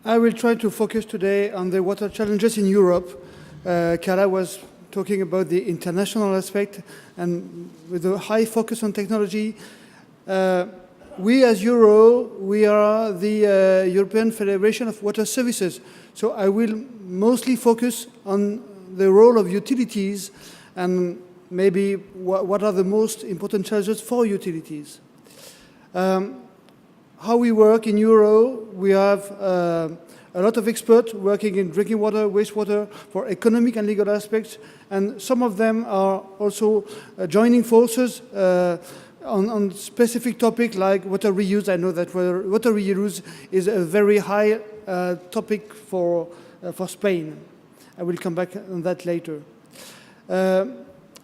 I will try to focus today on the water challenges in Europe. Carla was talking about the international aspect, and with a high focus on technology. We as EurEau, we are the European Federation of Water Services. So I will mostly focus on the role of utilities and maybe what are the most important challenges for utilities. How we work in EurEau, we have a lot of experts working in drinking water, wastewater, for economic and legal aspects, and some of them are also joining forces on specific topics like water reuse. I know that water reuse is a very high topic for Spain. I will come back on that later.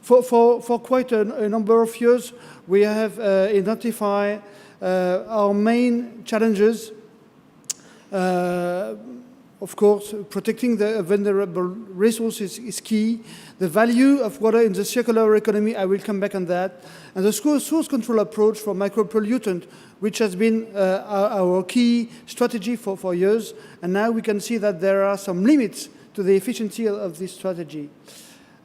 For quite a number of years, we have identified our main challenges. Of course, protecting the vulnerable resources is key. The value of water in the circular economy, I will come back on that. And the source control approach for micropollutant, which has been our key strategy for years. And now we can see that there are some limits to the efficiency of this strategy.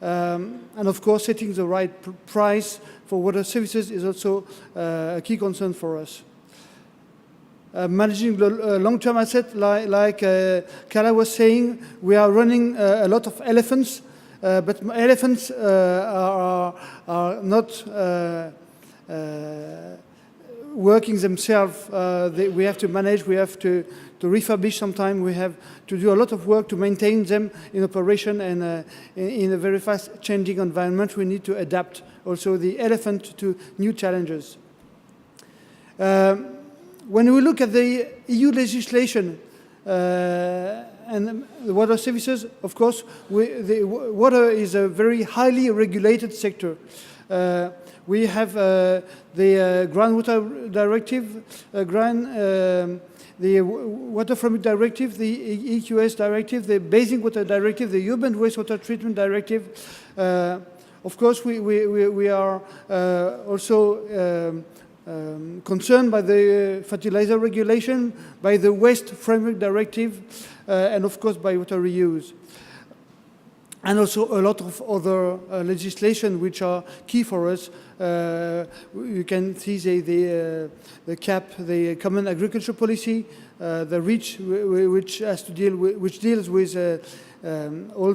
And of course, setting the right price for water services is also a key concern for us. Managing the long-term asset, like Carla was saying, we are running a lot of elephants, but elephants are not working themselves. We have to manage, we have to refurbish sometimes, we have to do a lot of work to maintain them in operation, and in a very fast changing environment we need to adapt also the elephant to new challenges. When we look at the EU legislation and the water services, of course, the water is a very highly regulated sector. We have the groundwater directive, the water framework directive, the EQS directive, the basin water directive, the urban wastewater treatment directive. Of course, we are also concerned by the fertilizer regulation, by the waste framework directive, and of course by water reuse. And also a lot of other legislation which are key for us. You can see the CAP, the Common Agriculture Policy, the REACH, which deals with all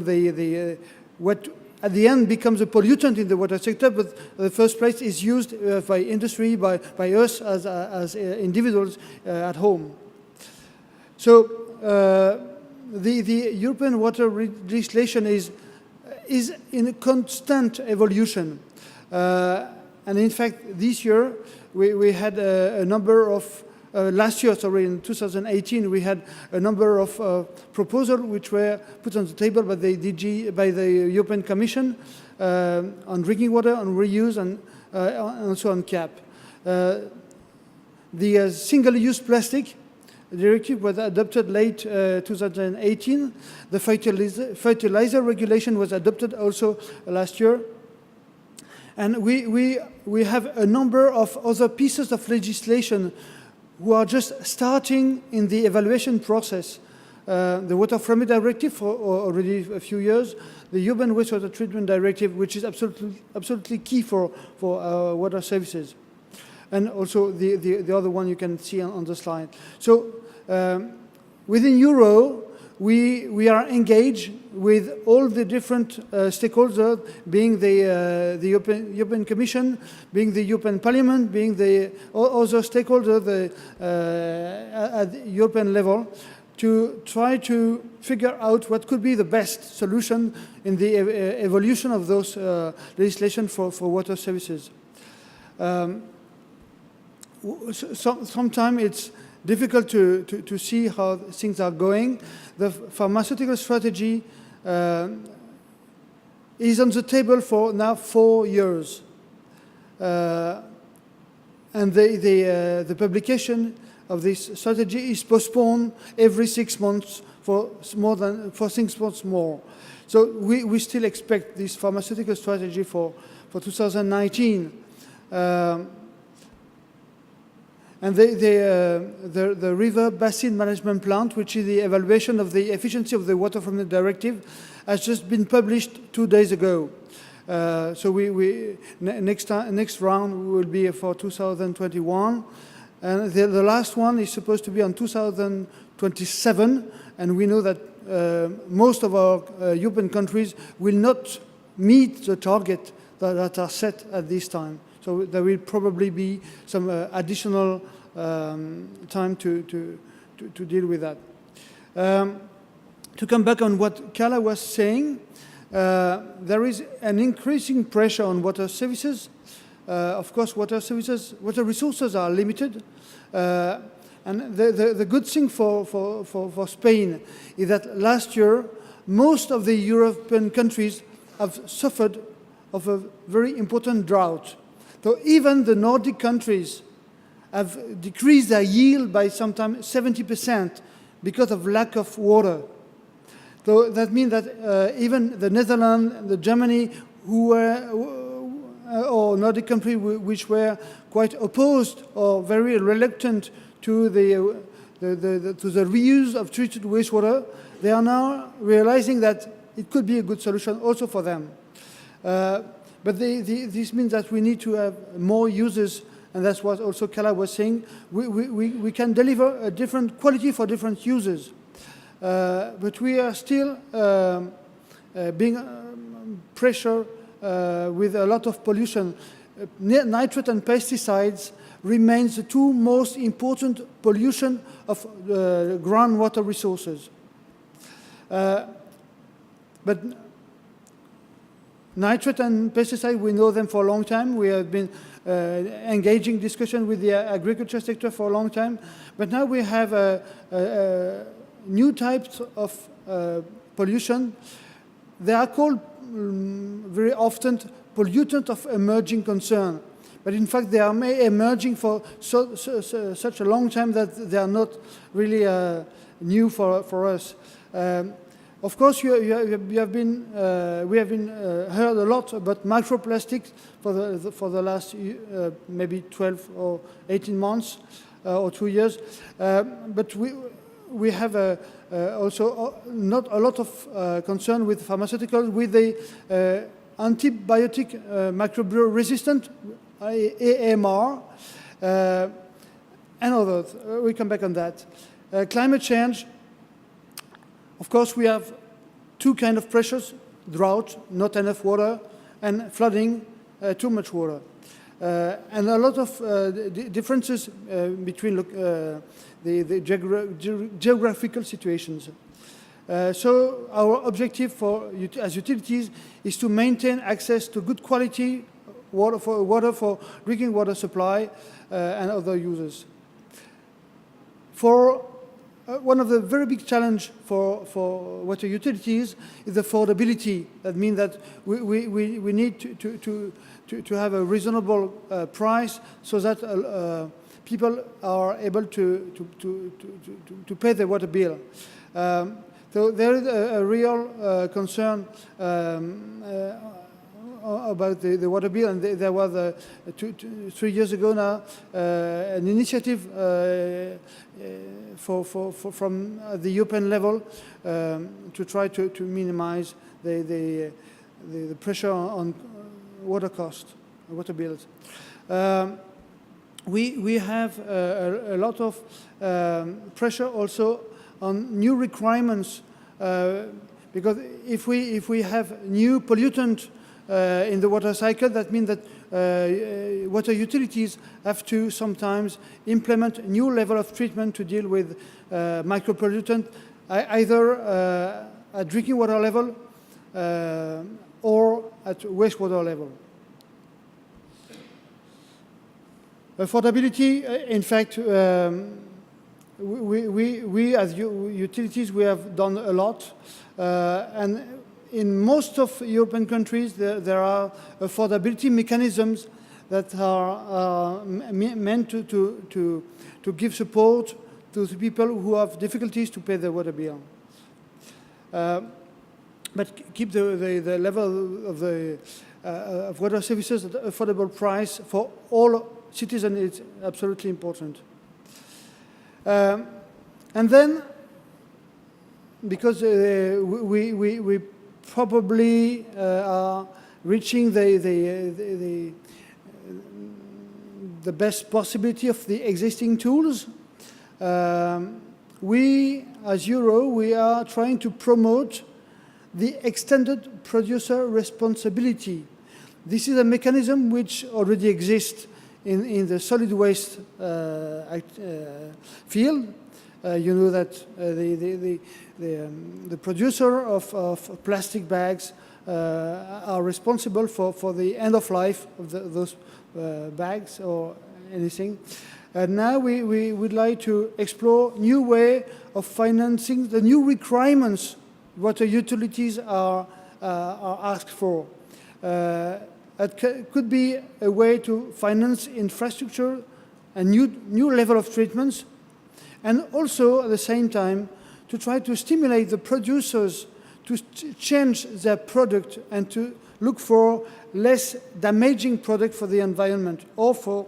what at the end becomes a pollutant in the water sector, but the first place is used by industry, by us as individuals at home. So the European water legislation is in a constant evolution. And in fact, this year, we had a number of, last year, sorry, in 2018, we had a number of proposals which were put on the table by the European Commission on drinking water, on reuse, and also on CAP. The single-use plastic directive was adopted late 2018. The fertilizer regulation was adopted also last year. And we have a number of other pieces of legislation who are just starting in the evaluation process. The Water Framework Directive for already a few years, the Urban Wastewater Treatment Directive, which is absolutely key for our water services. And also the other one you can see on the slide. So within EurEau, we are engaged with all the different stakeholders, being the European Commission, being the European Parliament, being the other stakeholders at the European level, to try to figure out what could be the best solution in the evolution of those legislation for water services. Sometimes it's difficult to see how things are going. The pharmaceutical strategy is on the table for now 4 years. And the publication of this strategy is postponed every 6 months for 6 months more. So we still expect this pharmaceutical strategy for 2019. And the River Basin Management Plant, which is the evaluation of the efficiency of the Water from the Directive, has just been published 2 days ago. So next round will be for 2021. And the last one is supposed to be on 2027. And we know that most of our European countries will not meet the target that are set at this time. So there will probably be some additional time to deal with that. To come back on what Carla was saying, there is an increasing pressure on water services. Of course, water resources are limited. And the good thing for Spain is that last year, most of the European countries have suffered of a very important drought. So even the Nordic countries have decreased their yield by sometimes 70% because of lack of water. So that means that even the Netherlands, the Germany, or Nordic countries which were quite opposed or very reluctant to the reuse of treated wastewater, they are now realizing that it could be a good solution also for them. But this means that we need to have more users, and that's what also Carla was saying. We can deliver a different quality for different users. But we are still being pressured with a lot of pollution. Nitrate and pesticides remains the two most important pollution of groundwater resources. But nitrate and pesticide, we know them for a long time. We have been engaging discussion with the agriculture sector for a long time. But now we have new types of pollution. They are called very often pollutants of emerging concern. But in fact, they are emerging for such a long time that they are not really new for us. Of course, we have been heard a lot about microplastics for the last maybe 12 or 18 months or 2 years, but we have also not a lot of concern with pharmaceuticals, with the antibiotic microbial resistant AMR and others. We come back on that. Climate change. Of course, we have two kinds of pressures: drought, not enough water, and flooding, too much water. And a lot of differences between the geographical situations. So our objective as utilities is to maintain access to good quality water for drinking water supply and other users. One of the very big challenge for water utilities is affordability. That means that we need to have a reasonable price so that people are able to pay their water bill. So there is a real concern about the water bill, and there was 3 years ago now an initiative from the European level to try to minimize the pressure on water cost, water bills. We have a lot of pressure also on new requirements because if we have new pollutant in the water cycle, that means that water utilities have to sometimes implement a new level of treatment to deal with micropollutant, either at drinking water level or at wastewater level. Affordability, in fact, we as utilities, we have done a lot, and in most of European countries, there are affordability mechanisms that are meant to give support to the people who have difficulties to pay their water bill. But keep the level of water services at affordable price for all citizens is absolutely important. And then, because we probably are reaching the best possibility of the existing tools, we, as EurEau, we are trying to promote the extended producer responsibility. This is a mechanism which already exists in the solid waste field. You know that the producer of plastic bags are responsible for the end of life of those bags or anything. And now we would like to explore new way of financing the new requirements water utilities are asked for. It could be a way to finance infrastructure, a new level of treatments, and also at the same time to try to stimulate the producers to change their product and to look for less damaging product for the environment or for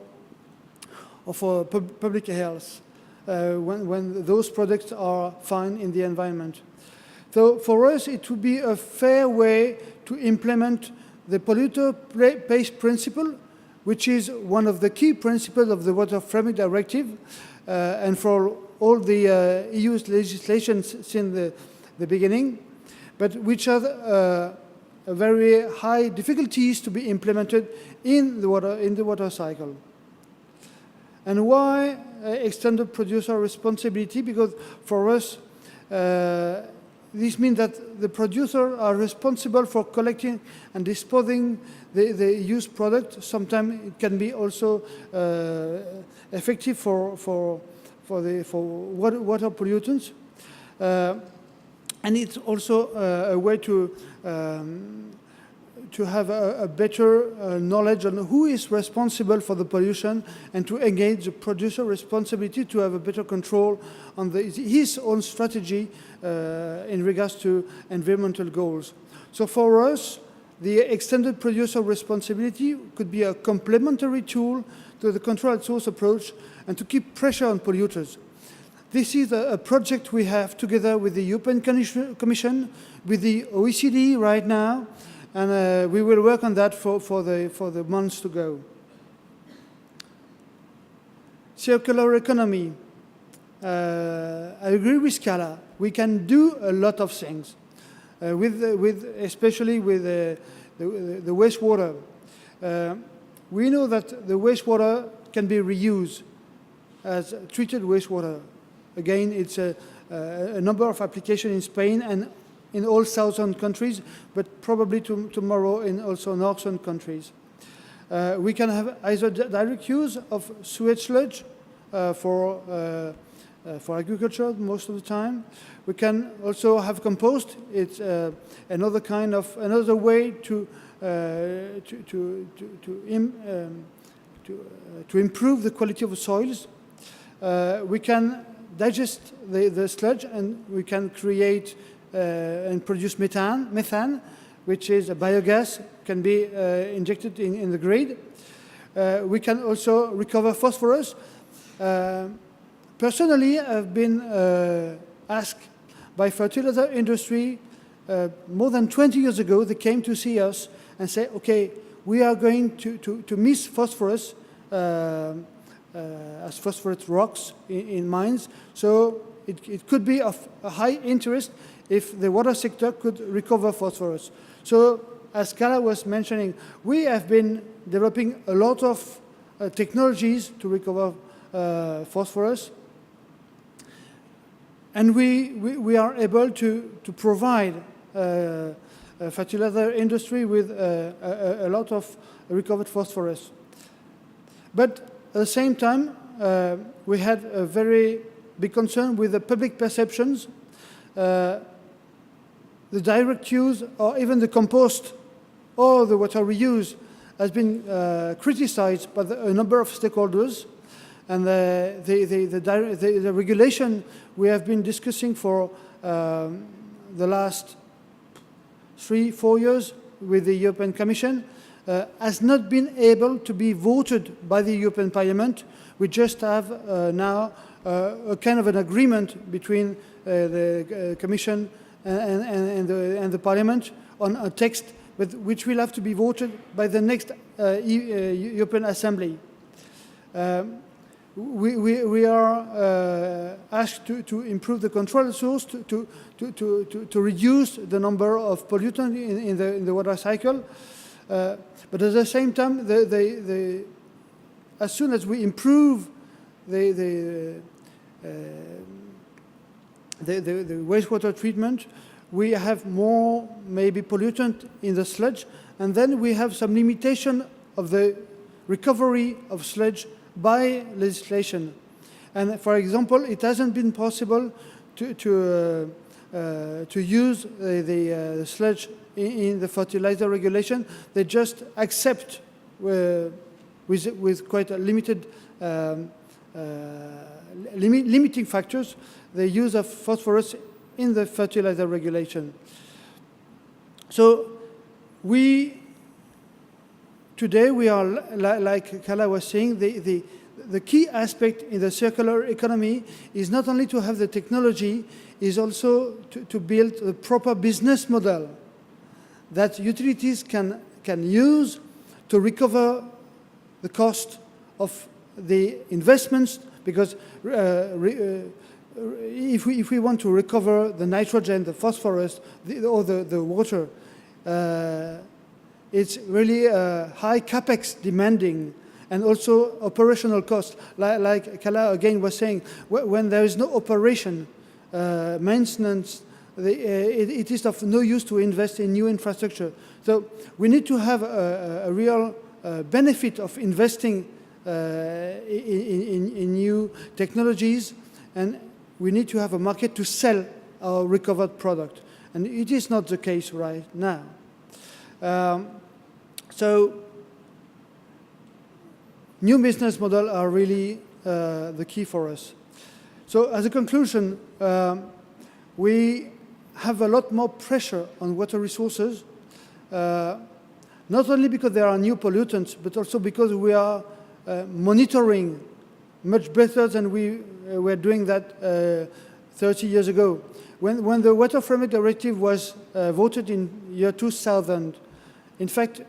public health when those products are found in the environment. So for us, it would be a fair way to implement the polluter pays principle, which is one of the key principles of the Water Framework Directive, and for all the EU legislation since the beginning, but which have very high difficulties to be implemented in the water cycle. And why extended producer responsibility? Because for us, this means that the producers are responsible for collecting and disposing the used product. Sometimes it can be also effective for water pollutants. And it's also a way to have a better knowledge on who is responsible for the pollution and to engage the producer responsibility to have a better control on his own strategy in regards to environmental goals. So for us, the extended producer responsibility could be a complementary tool to the control at source approach and to keep pressure on polluters. This is a project we have together with the European Commission, with the OECD right now, and we will work on that for the months to go. Circular economy. I agree with Scala. We can do a lot of things, especially with the wastewater. We know that the wastewater can be reused as treated wastewater. Again, it's a number of applications in Spain and in all southern countries, but probably tomorrow in also northern countries. We can have either direct use of sewage sludge for agriculture most of the time. We can also have compost. It's another way to improve the quality of the soils. We can digest the sludge and we can create and produce methane, which is a biogas, can be injected in the grid. We can also recover phosphorus. Personally, I've been asked by fertilizer industry more than 20 years ago. They came to see us and say, okay, we are going to miss phosphorus as phosphorus rocks in mines. So it could be of a high interest if the water sector could recover phosphorus. So as Scala was mentioning, we have been developing a lot of technologies to recover phosphorus. And we are able to provide fertilizer industry with a lot of recovered phosphorus. But at the same time, we had a very big concern with the public perceptions. The direct use or even the compost or the water reuse has been criticized by a number of stakeholders. And the regulation we have been discussing for the last 3-4 years with the European Commission has not been able to be voted by the European Parliament. We just have now a kind of an agreement between the Commission and the Parliament on a text which will have to be voted by the next European Assembly. We are asked to improve the control source, to reduce the number of pollutants in the water cycle. But at the same time, as soon as we improve the wastewater treatment, we have more maybe pollutant in the sludge, and then we have some limitation of the recovery of sludge by legislation. And for example, it hasn't been possible to use the sludge in the fertilizer regulation. They just accept with quite a limited limiting factors the use of phosphorus in the fertilizer regulation. So today we are, like Carla was saying, the key aspect in the circular economy is not only to have the technology, is also to build a proper business model that utilities can use to recover the cost of the investments, because if we want to recover the nitrogen, the phosphorus, or the water, it's really high capex demanding, and also operational cost. Like Carla again was saying, when there is no operation, maintenance, it is of no use to invest in new infrastructure. So we need to have a real benefit of investing in new technologies, and we need to have a market to sell our recovered product. And it is not the case right now. So new business models are really the key for us. So as a conclusion, we have a lot more pressure on water resources, not only because there are new pollutants, but also because we are monitoring much better than we were doing that 30 years ago. When the Water Framework Directive was voted in year 2000, in fact,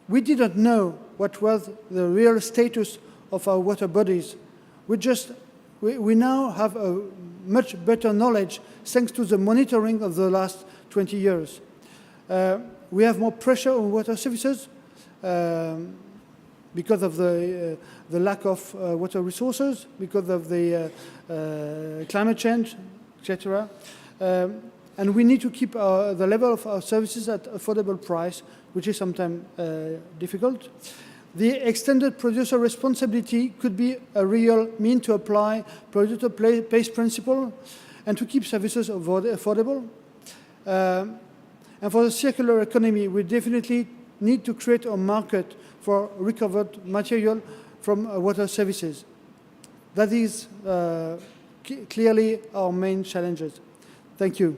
we didn't know what was the real status of our water bodies. We now have a much better knowledge thanks to the monitoring of the last 20 years. We have more pressure on water services because of the lack of water resources, because of the climate change, etc. And we need to keep the level of our services at affordable price, which is sometimes difficult. The extended producer responsibility could be a real mean to apply producer pays principle and to keep services affordable. And for the circular economy, we definitely need to create a market for recovered material from water services. That is clearly our main challenges. Thank you.